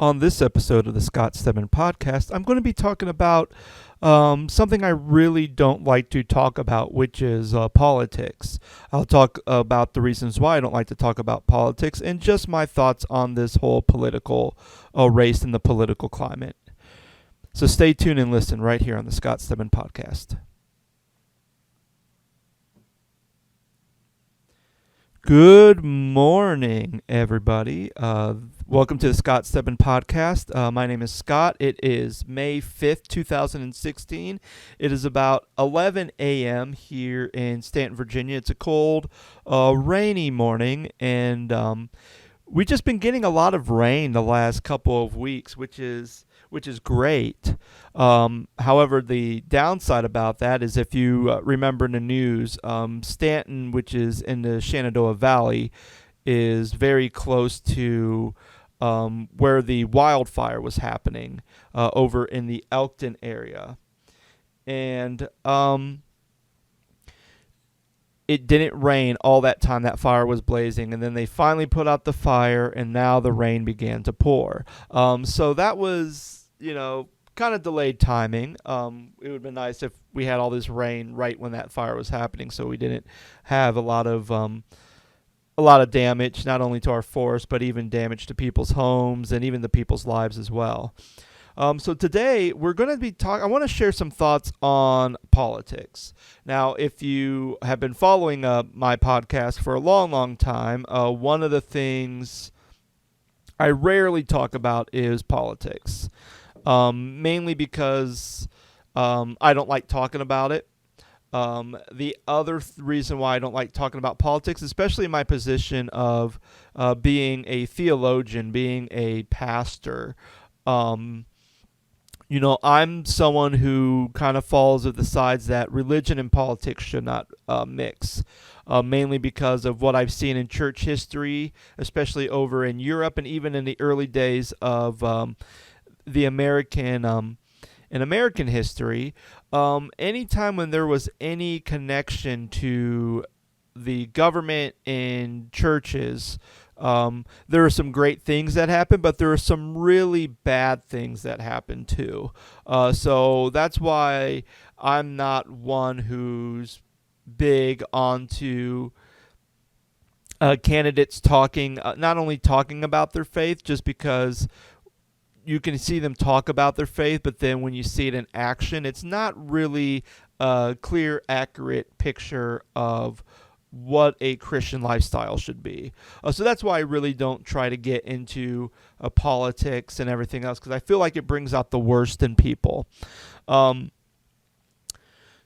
On this episode of the Scott Stedman podcast, I'm going to be talking about something I really don't like to talk about, which is politics. I'll talk about the reasons why I don't like to talk about politics and just my thoughts on this whole political race and the political climate. So stay tuned and listen right here on the Scott Stedman podcast. Good morning, everybody. Welcome to the Scott Stedman podcast. My name is Scott. It is May 5th, 2016. It is about 11 a.m. here in Stanton, Virginia. It's a cold, rainy morning, and we've just been getting a lot of rain the last couple of weeks, which is great. However, the downside about that is if you remember in the news, Stanton, which is in the Shenandoah Valley, is very close to where the wildfire was happening over in the Elkton area. And it didn't rain all that time that fire was blazing, and then they finally put out the fire, and now the rain began to pour. So that was, kind of delayed timing. It would have been nice if we had all this rain right when that fire was happening, so we didn't have a lot of damage, not only to our forest, but even damage to people's homes and even the people's lives as well. So today we're going to be I want to share some thoughts on politics. Now, if you have been following my podcast for a long, long time, one of the things I rarely talk about is politics, mainly because I don't like talking about it. The other reason why I don't like talking about politics, especially in my position of being a theologian, being a pastor, I'm someone who kind of falls at the sides that religion and politics should not mix, mainly because of what I've seen in church history, especially over in Europe and even in the early days of the American in American history. Anytime when there was any connection to the government and churches, there are some great things that happen, but there are some really bad things that happen too. So that's why I'm not one who's big onto candidates not only talking about their faith, just because you can see them talk about their faith, but then when you see it in action, it's not really a clear, accurate picture of what a Christian lifestyle should be. So that's why I really don't try to get into politics and everything else, because I feel like it brings out the worst in people. So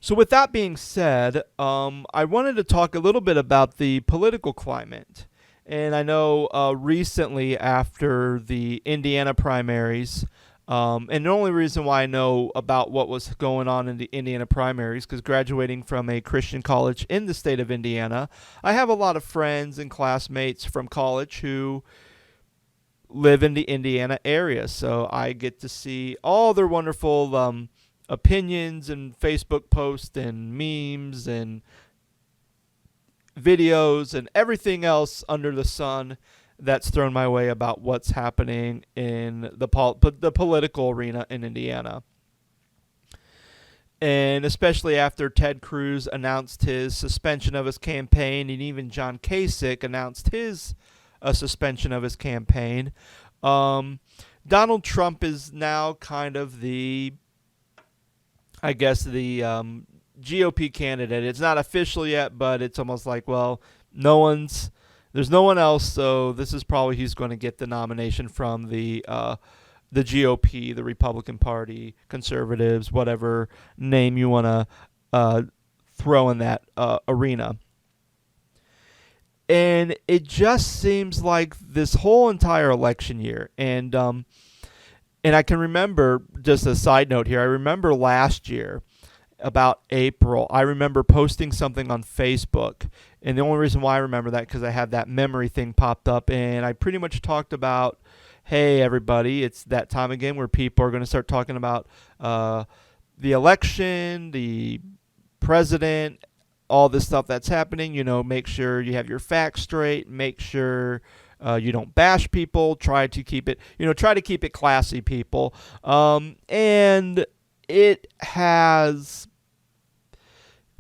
with that being said, I wanted to talk a little bit about the political climate. And I know recently after the Indiana primaries, and the only reason why I know about what was going on in the Indiana primaries, because graduating from a Christian college in the state of Indiana, I have a lot of friends and classmates from college who live in the Indiana area. So I get to see all their wonderful opinions and Facebook posts and memes and videos and everything else under the sun that's thrown my way about what's happening in the political arena in Indiana. And especially after Ted Cruz announced his suspension of his campaign, and even John Kasich announced his suspension of his campaign, Donald Trump is now kind of the GOP candidate. It's not official yet, but it's almost like, well, there's no one else, so this is probably he's going to get the nomination from the GOP, the Republican Party, conservatives, whatever name you want to throw in that arena. And it just seems like this whole entire election year, and I can remember, just a side note here, I remember last year, about April, I remember posting something on Facebook, and the only reason why I remember that because I had that memory thing popped up, and I pretty much talked about, hey everybody, it's that time again where people are going to start talking about the election, the president, all this stuff that's happening. Make sure you have your facts straight, make sure You don't bash people. Try to keep it classy, people. And it has,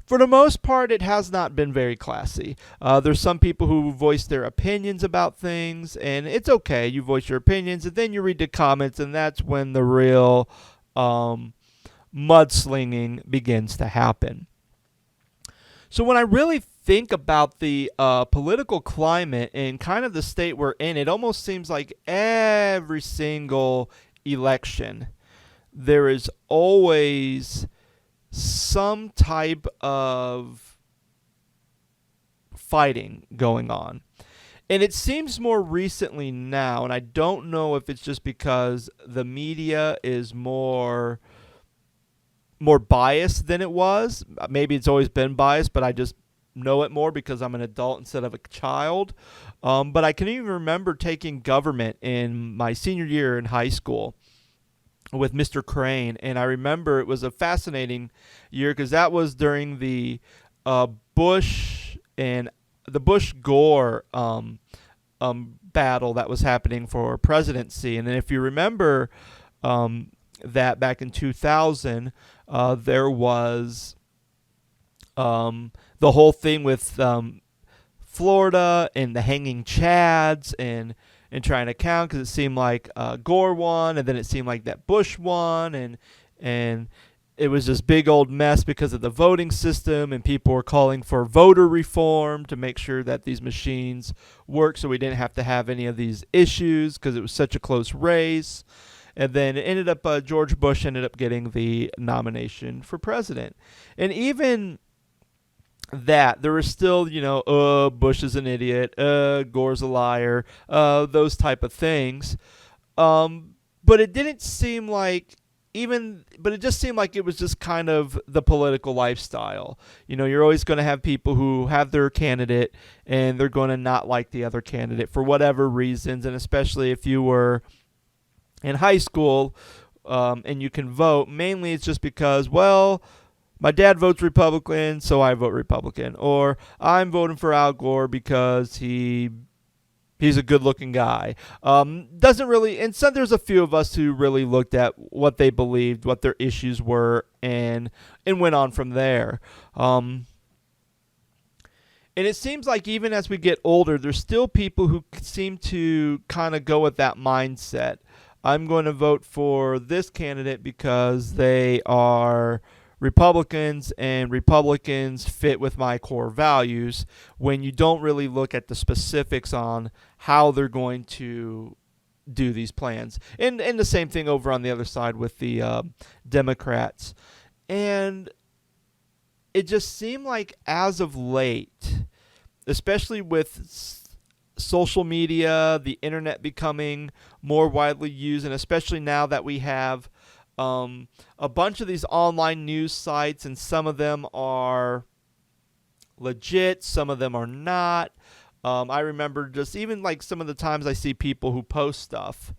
for the most part, it has not been very classy. There's some people who voice their opinions about things, and it's okay. You voice your opinions, and then you read the comments, and that's when the real mudslinging begins to happen. So when I really think about the political climate and kind of the state we're in, it almost seems like every single election, there is always some type of fighting going on. And it seems more recently now, and I don't know if it's just because the media is more biased than it was. Maybe it's always been biased, but I just know it more because I'm an adult instead of a child. But I can even remember taking government in my senior year in high school with Mr. Crane, and I remember it was a fascinating year because that was during the Bush and the Bush-Gore battle that was happening for presidency. And then if you remember that back in 2000, there was the whole thing with Florida and the hanging chads and trying to count because it seemed like Gore won, and then it seemed like that Bush won, and it was this big old mess because of the voting system, and people were calling for voter reform to make sure that these machines work so we didn't have to have any of these issues because it was such a close race. And then it ended up, George Bush ended up getting the nomination for president. And even that, there was still, Bush is an idiot, Gore's a liar, those type of things. But it didn't seem like but it just seemed like it was just kind of the political lifestyle. You're always going to have people who have their candidate and they're going to not like the other candidate for whatever reasons. And especially if you were in high school and you can vote, mainly it's just because, well, my dad votes Republican, so I vote Republican. Or I'm voting for Al Gore because he's a good-looking guy. Doesn't really, and so there's a few of us who really looked at what they believed, what their issues were, and went on from there. And it seems like even as we get older, there's still people who seem to kind of go with that mindset. I'm going to vote for this candidate because they are Republicans, and Republicans fit with my core values, when you don't really look at the specifics on how they're going to do these plans. And the same thing over on the other side with the Democrats. And it just seemed like as of late, especially with social media, the internet becoming more widely used, and especially now that we have a bunch of these online news sites, and some of them are legit, some of them are not. I remember just even like some of the times I see people who post stuff.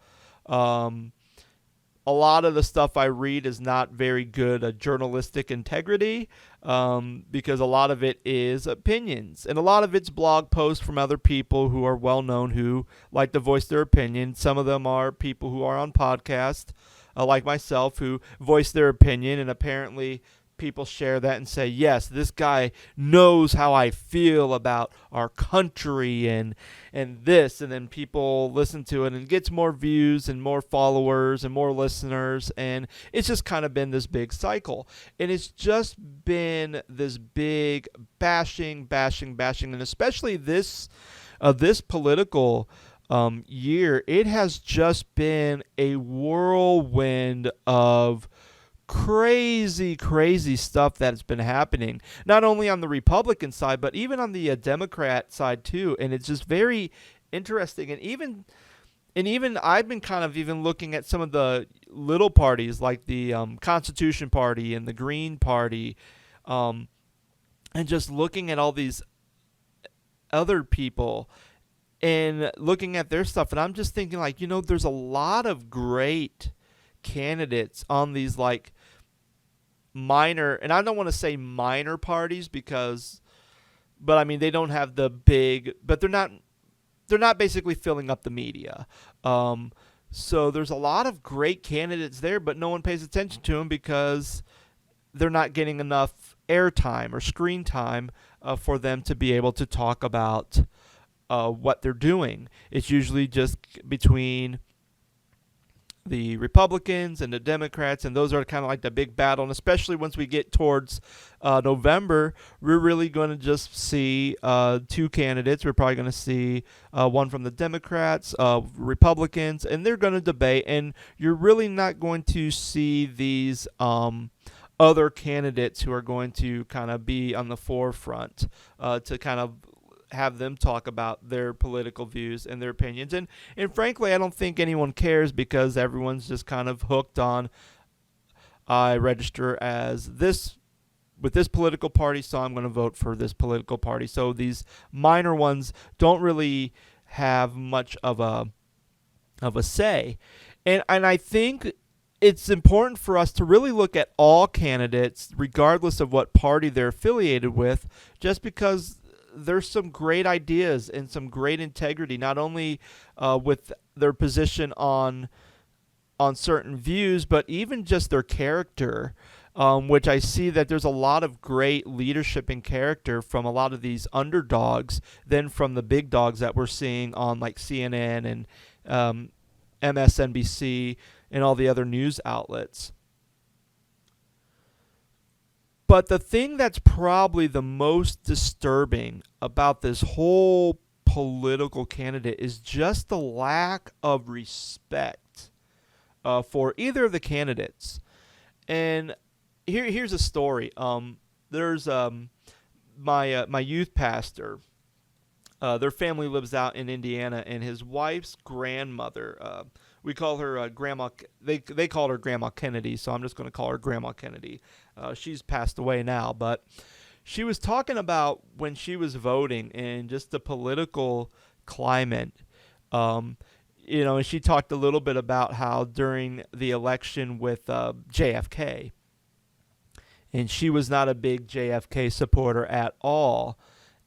A lot of the stuff I read is not very good journalistic integrity, because a lot of it is opinions, and a lot of it's blog posts from other people who are well known who like to voice their opinion. Some of them are people who are on podcasts, like myself, who voice their opinion, and apparently people share that and say, yes, this guy knows how I feel about our country and this, and then people listen to it and it gets more views and more followers and more listeners, and it's just kind of been this big cycle. And it's just been this big bashing, and especially this political year, it has just been a whirlwind of crazy stuff that's been happening, not only on the Republican side, but even on the Democrat side too. And it's just very interesting. And even I've been kind of even looking at some of the little parties like the Constitution Party and the Green Party, and just looking at all these other people and looking at their stuff. And I'm just thinking, like, there's a lot of great candidates on these like minor, and I don't want to say minor parties but I mean, they don't have the big, but they're not they're not basically filling up the media. So there's a lot of great candidates there, but no one pays attention to them because they're not getting enough airtime or screen time for them to be able to talk about what they're doing. It's usually just between the Republicans and the Democrats, and those are kind of like the big battle. And especially once we get towards November, we're really going to just see two candidates. We're probably going to see one from the Democrats, Republicans, and they're going to debate. And you're really not going to see these other candidates who are going to kind of be on the forefront to kind of have them talk about their political views and their opinions. And frankly, I don't think anyone cares because everyone's just kind of hooked on, I register as this with this political party, so I'm going to vote for this political party. So these minor ones don't really have much of a say. And I think it's important for us to really look at all candidates, regardless of what party they're affiliated with, just because there's some great ideas and some great integrity, not only with their position on certain views, but even just their character, which I see that there's a lot of great leadership and character from a lot of these underdogs than from the big dogs that we're seeing on like CNN and MSNBC and all the other news outlets. But the thing that's probably the most disturbing about this whole political candidate is just the lack of respect for either of the candidates. And here's a story. There's my youth pastor. Their family lives out in Indiana, and his wife's grandmother. We call her Grandma. They called her Grandma Kennedy, so I'm just going to call her Grandma Kennedy. She's passed away now, but she was talking about when she was voting and just the political climate. And she talked a little bit about how during the election with JFK, and she was not a big JFK supporter at all.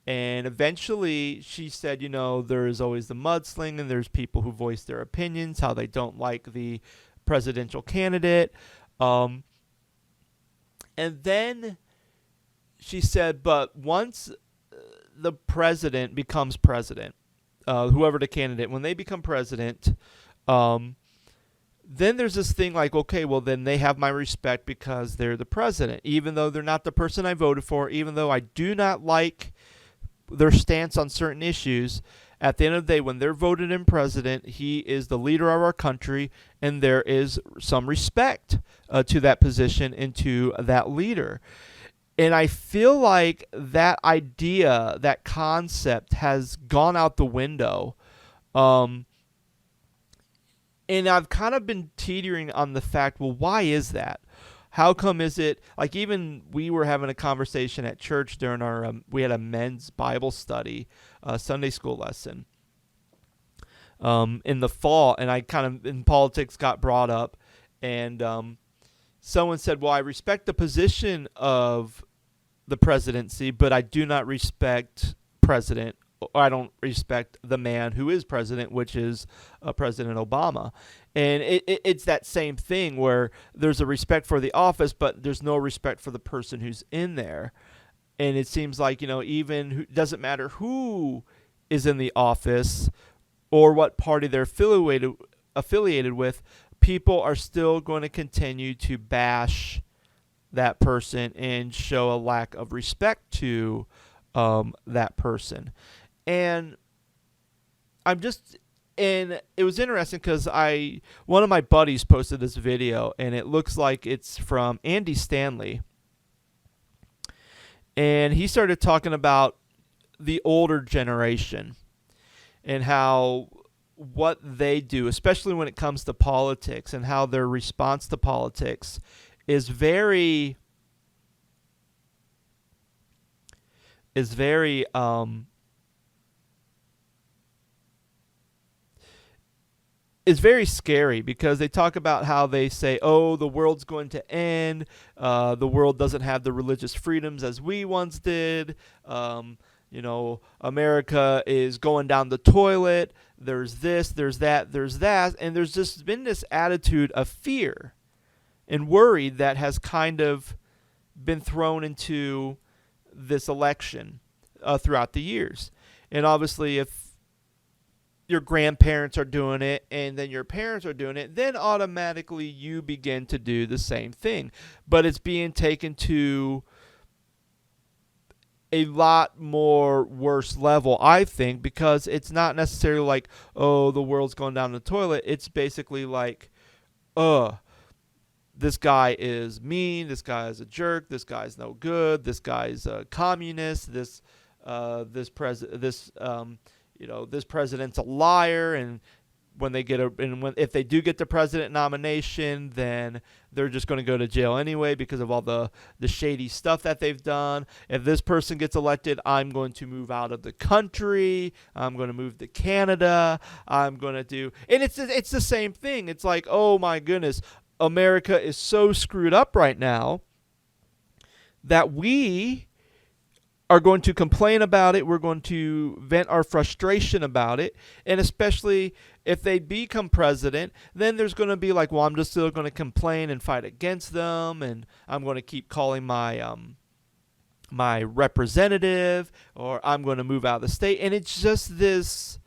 And eventually she said, there is always the mudslinging. There's people who voice their opinions, how they don't like the presidential candidate. And then she said, but once the president becomes president, whoever the candidate, when they become president, then there's this thing like, okay, well, then they have my respect because they're the president, even though they're not the person I voted for, even though I do not like their stance on certain issues. At the end of the day, when they're voted in president, he is the leader of our country, and there is some respect to that position and to that leader. And I feel like that idea, that concept has gone out the window. And I've kind of been teetering on the fact, well, why is that? How come is it, like even we were having a conversation at church during our, we had a men's Bible study, Sunday school lesson in the fall, and I kind of, in politics got brought up, and someone said, well, I respect the position of the presidency, but I do not respect president, or I don't respect the man who is president, which is President Obama. And it's that same thing where there's a respect for the office, but there's no respect for the person who's in there. And it seems like, even doesn't matter who is in the office or what party they're affiliated with, people are still going to continue to bash that person and show a lack of respect to that person. And and it was interesting because one of my buddies posted this video, and it looks like it's from Andy Stanley. And he started talking about the older generation and how what they do, especially when it comes to politics, and how their response to politics is very scary, because they talk about how they say, oh, the world's going to end. The world doesn't have the religious freedoms as we once did. America is going down the toilet. There's this, there's that, there's that. And there's just been this attitude of fear and worry that has kind of been thrown into this election throughout the years. And obviously, if your grandparents are doing it and then your parents are doing it, then automatically you begin to do the same thing. But it's being taken to a lot more worse level, I think, because it's not necessarily like, oh, the world's going down the toilet. It's basically like, this guy is mean, this guy is a jerk, this guy's no good, this guy's a communist, this president's a liar, and if they do get the president nomination, then they're just going to go to jail anyway because of all the shady stuff that they've done. If this person gets elected, I'm going to move out of the country. I'm going to move to Canada. I'm going to do, and it's the same thing. It's like, oh my goodness, America is so screwed up right now that we are going to complain about it. We're going to vent our frustration about it. And especially if they become president, then there's going to be like, well, I'm just still going to complain and fight against them. And I'm going to keep calling my representative, or I'm going to move out of the state. And it's just this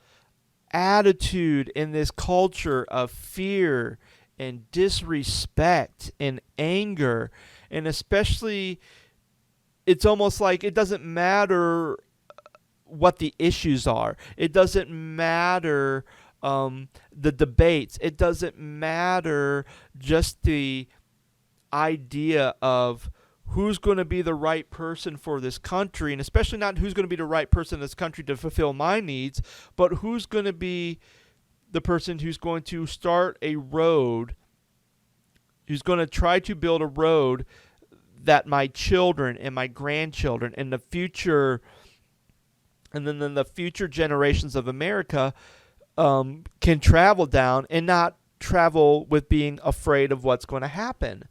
attitude and this culture of fear and disrespect and anger. And especially, it's almost like it doesn't matter what the issues are. It doesn't matter the debates. It doesn't matter just the idea of who's going to be the right person for this country, and especially not who's going to be the right person in this country to fulfill my needs, but who's going to be the person who's going to start a road, who's going to try to build a road that my children and my grandchildren and the future, and then the future generations of America can travel down and not travel with being afraid of what's going to happen.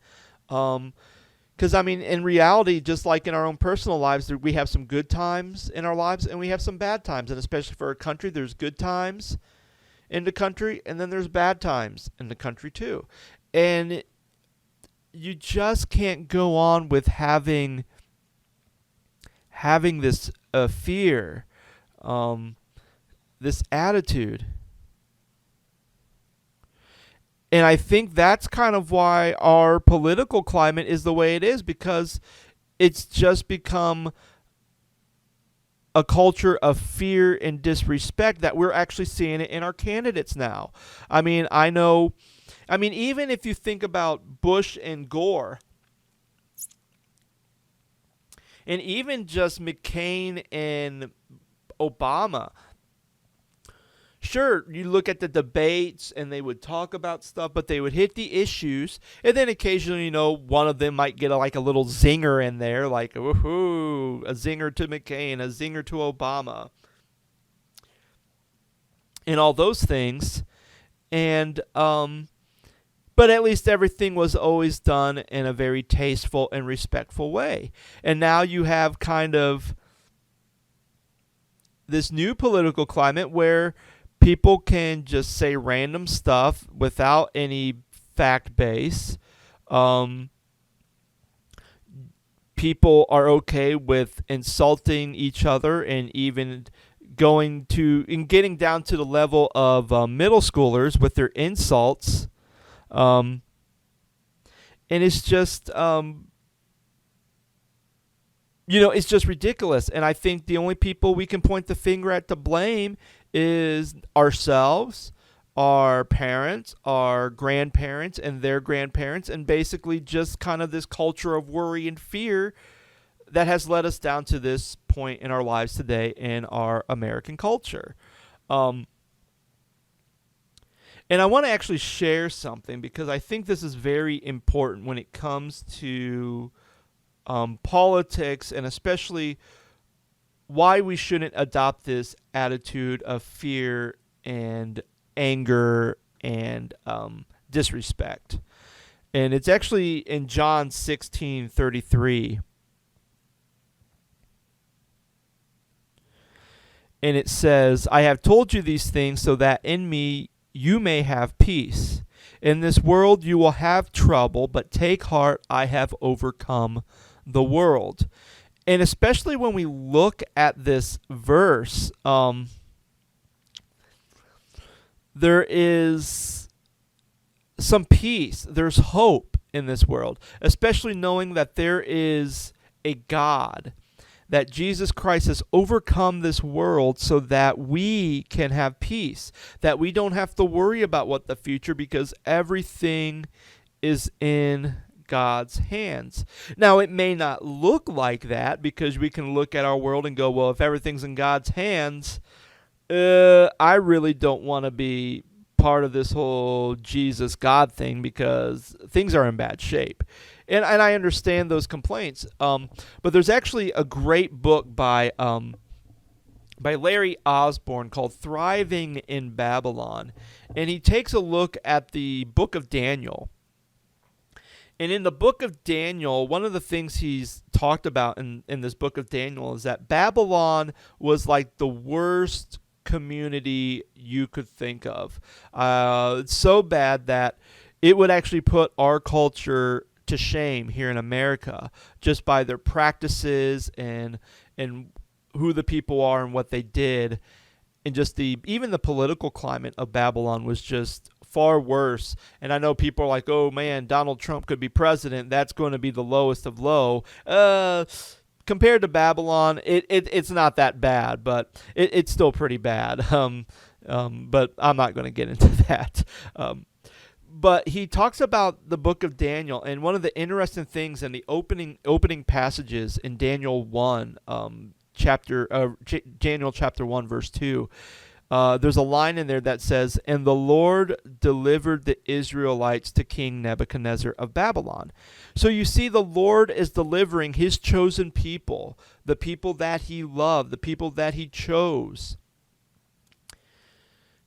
Because, in reality, just like in our own personal lives, we have some good times in our lives and we have some bad times. And especially for our country, there's good times in the country and then there's bad times in the country too. And you just can't go on with having this fear, this attitude. And I think that's kind of why our political climate is the way it is, because it's just become a culture of fear and disrespect that we're actually seeing it in our candidates now. Even if you think about Bush and Gore, and even just McCain and Obama, sure, you look at the debates and they would talk about stuff, but they would hit the issues, and then occasionally, one of them might get a little zinger in there, like, woohoo, a zinger to McCain, a zinger to Obama, and all those things. And, but at least everything was always done in a very tasteful and respectful way. And now you have kind of this new political climate where people can just say random stuff without any fact base. People are okay with insulting each other and even getting down to the level of middle schoolers with their insults. And it's just, it's just ridiculous. And I think the only people we can point the finger at to blame is ourselves, our parents, our grandparents, and their grandparents, and basically just kind of this culture of worry and fear that has led us down to this point in our lives today in our American culture. And I want to actually share something because I think this is very important when it comes to politics, and especially why we shouldn't adopt this attitude of fear and anger and disrespect. And it's actually in John 16:33. And it says, I have told you these things so that in me you may have peace. In this world you will have trouble, but take heart, I have overcome the world. And especially when we look at this verse, there is some peace. There's hope in this world, especially knowing that there is a God, that Jesus Christ has overcome this world so that we can have peace, that we don't have to worry about what the future, because everything is in God's hands. Now, it may not look like that, because we can look at our world and go, well, if everything's in God's hands, I really don't want to be part of this whole Jesus God thing, because things are in bad shape. And I understand those complaints. But there's actually a great book by Larry Osborne called Thriving in Babylon. And he takes a look at the book of Daniel. And in the book of Daniel, one of the things he's talked about in this book of Daniel is that Babylon was like the worst community you could think of. It's so bad that it would actually put our culture to shame here in America, just by their practices and who the people are and what they did. And just even the political climate of Babylon was just far worse. And I know people are like, oh man, Donald Trump could be president, that's going to be the lowest of low. Compared to Babylon, it's not that bad, but it's still pretty bad. But I'm not going to get into that. But he talks about the book of Daniel, and one of the interesting things in the opening passages in Daniel 1, Daniel chapter 1, verse 2, there's a line in there that says, and the Lord delivered the Israelites to King Nebuchadnezzar of Babylon. So you see, the Lord is delivering his chosen people, the people that he loved, the people that he chose,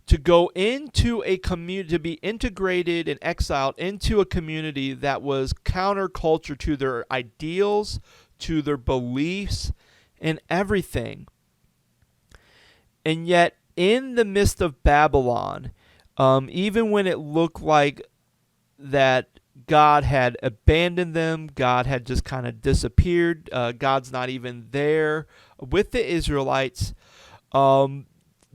to go into a community, to be integrated and exiled into a community that was counterculture to their ideals, to their beliefs, and everything. And yet, in the midst of Babylon, even when it looked like that God had abandoned them, God had just kind of disappeared, God's not even there with the Israelites,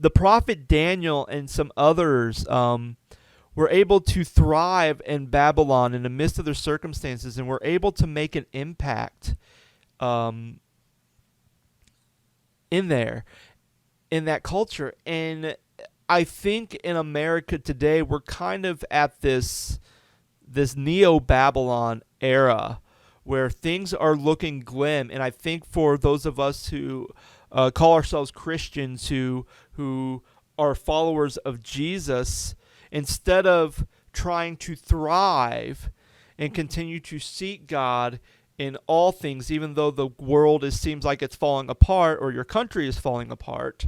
the prophet Daniel and some others were able to thrive in Babylon in the midst of their circumstances, and were able to make an impact in there, in that culture. And I think in America today, we're kind of at this neo-Babylon era where things are looking glim. And I think for those of us who call ourselves Christians, who are followers of Jesus, instead of trying to thrive and continue to seek God in all things, even though the world seems like it's falling apart, or your country is falling apart,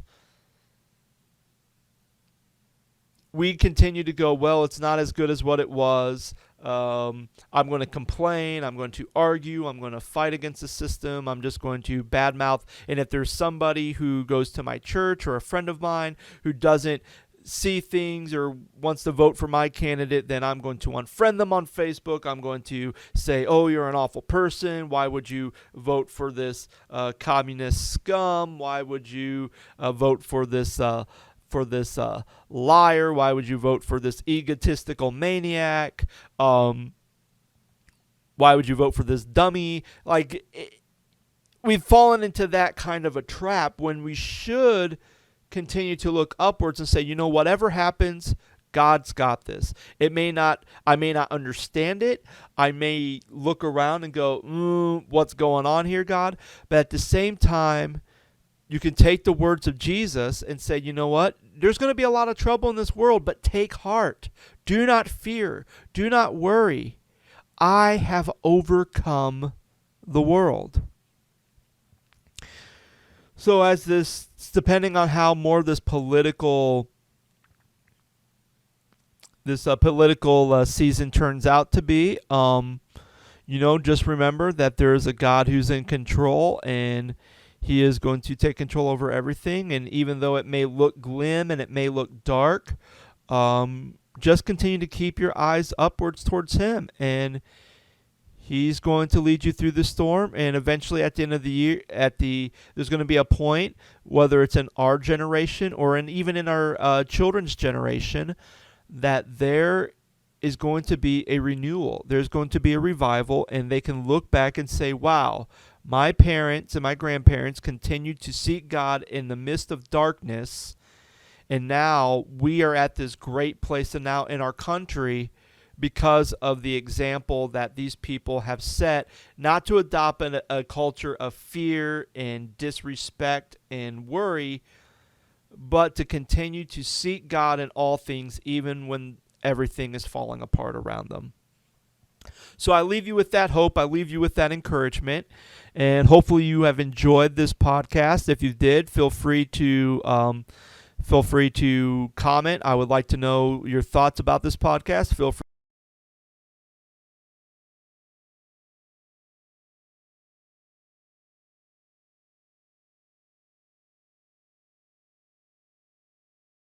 we continue to go, well, it's not as good as what it was. I'm going to complain. I'm going to argue. I'm going to fight against the system. I'm just going to badmouth. And if there's somebody who goes to my church, or a friend of mine who doesn't see things or wants to vote for my candidate, then I'm going to unfriend them on Facebook. I'm going to say, oh, you're an awful person. Why would you vote for this communist scum? Why would you vote for this liar? Why would you vote for this egotistical maniac? Why would you vote for this dummy? We've fallen into that kind of a trap, when we should continue to look upwards and say, whatever happens, God's got this. I may not understand it. I may look around and go, what's going on here, God? But at the same time, you can take the words of Jesus and say, you know what? There's going to be a lot of trouble in this world, but take heart. Do not fear. Do not worry. I have overcome the world. So as this, depending on how more this political season turns out to be, just remember that there is a God who's in control, and He is going to take control over everything. And even though it may look glim and it may look dark, just continue to keep your eyes upwards towards Him. And He's going to lead you through the storm, and eventually at the end of the year, there's going to be a point, whether it's in our generation or even in our children's generation, that there is going to be a renewal. There's going to be a revival, and they can look back and say, wow, my parents and my grandparents continued to seek God in the midst of darkness, and now we are at this great place and now in our country because of the example that these people have set, not to adopt a culture of fear and disrespect and worry, but to continue to seek God in all things, even when everything is falling apart around them. So I leave you with that hope. I leave you with that encouragement. And hopefully you have enjoyed this podcast. If you did, feel free to comment. I would like to know your thoughts about this podcast. Feel free